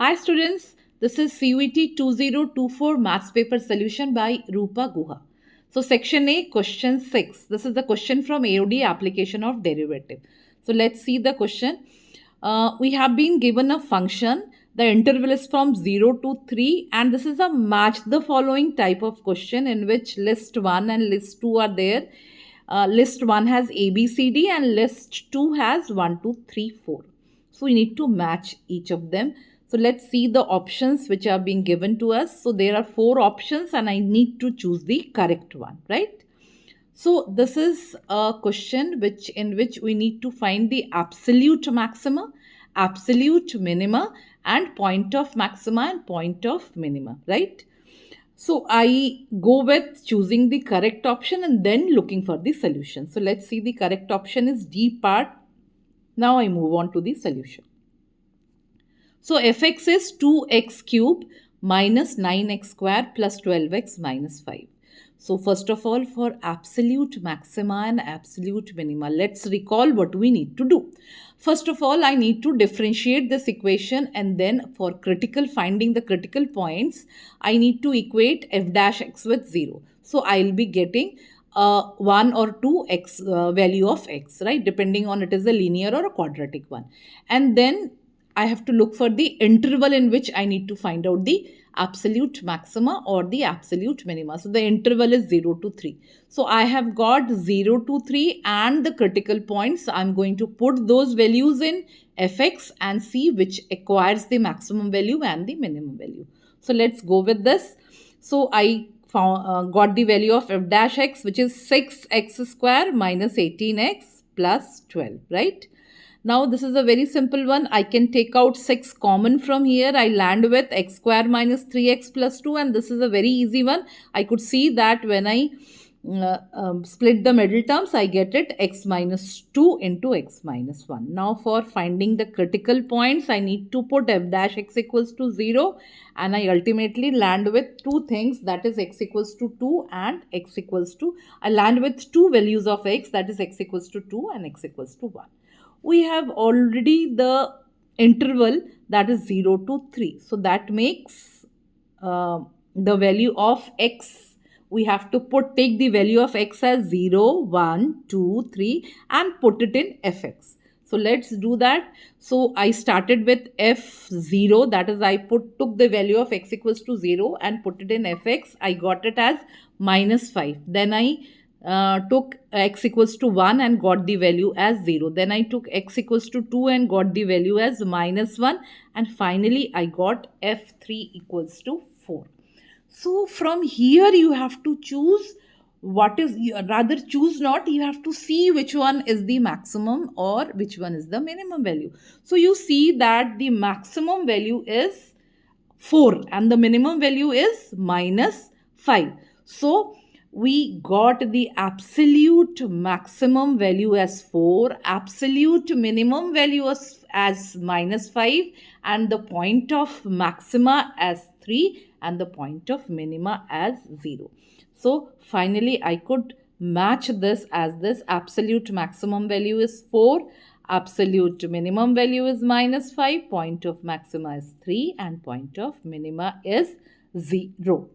Hi students, this is CUET 2024 Maths Paper Solution by Rupa Guha. So section A, question 6. This is the question from AOD application of derivative. So let's see the question. We have been given a function. The interval is from 0 to 3 and this is a match the following type of question in which list 1 and list 2 are there. List 1 has A, B, C, D and list 2 has 1, 2, 3, 4. So we need to match each of them. So let's see the options which are being given to us. So there are 4 options and I need to choose the correct one, right? So this is a question in which we need to find the absolute maxima, absolute minima and point of maxima and point of minima, right? So I go with choosing the correct option and then looking for the solution. So let's see, the correct option is D part. Now I move on to the solution. So fx is 2x cube minus 9x square plus 12x minus 5. So first of all, for absolute maxima and absolute minima, let's recall what we need to do. First of all, I need to differentiate this equation, and then for finding the critical points, I need to equate f dash x with 0. So I'll be getting 1 or 2 x value of x, right? Depending on it is a linear or a quadratic one. And then I have to look for the interval in which I need to find out the absolute maxima or the absolute minima. So the interval is 0 to 3. So I have got 0 to 3 and the critical points. I'm going to put those values in fx and see which acquires the maximum value and the minimum value. So let's go with this. So I got the value of f dash x, which is 6x square minus 18x plus 12, right? Now this is a very simple one. I can take out 6 common from here. I land with x square minus 3x plus 2, and this is a very easy one. I could see that when I split the middle terms, I get it x minus 2 into x minus 1. Now for finding the critical points, I need to put f dash x equals to 0, and I ultimately land with two things, that is x equals to 2 and x equals to, I land with two values of x, that is x equals to 2 and x equals to 1. We have already the interval that is 0 to 3. So that makes the value of x, we have to take the value of x as 0, 1, 2, 3 and put it in fx. So let's do that. So I started with f0, that is I took the value of x equals to 0 and put it in fx. I got it as minus 5. Then I took x equals to 1 and got the value as 0. Then I took x equals to 2 and got the value as minus 1. And finally, I got f3 equals to 4. So from here, you have to choose what is, rather choose not, you have to see which one is the maximum or which one is the minimum value. So you see that the maximum value is 4 and the minimum value is minus 5. So we got the absolute maximum value as 4, absolute minimum value as minus 5, and the point of maxima as 3 and the point of minima as 0. So finally I could match this as this absolute maximum value is 4, absolute minimum value is minus 5, point of maxima is 3 and point of minima is 0.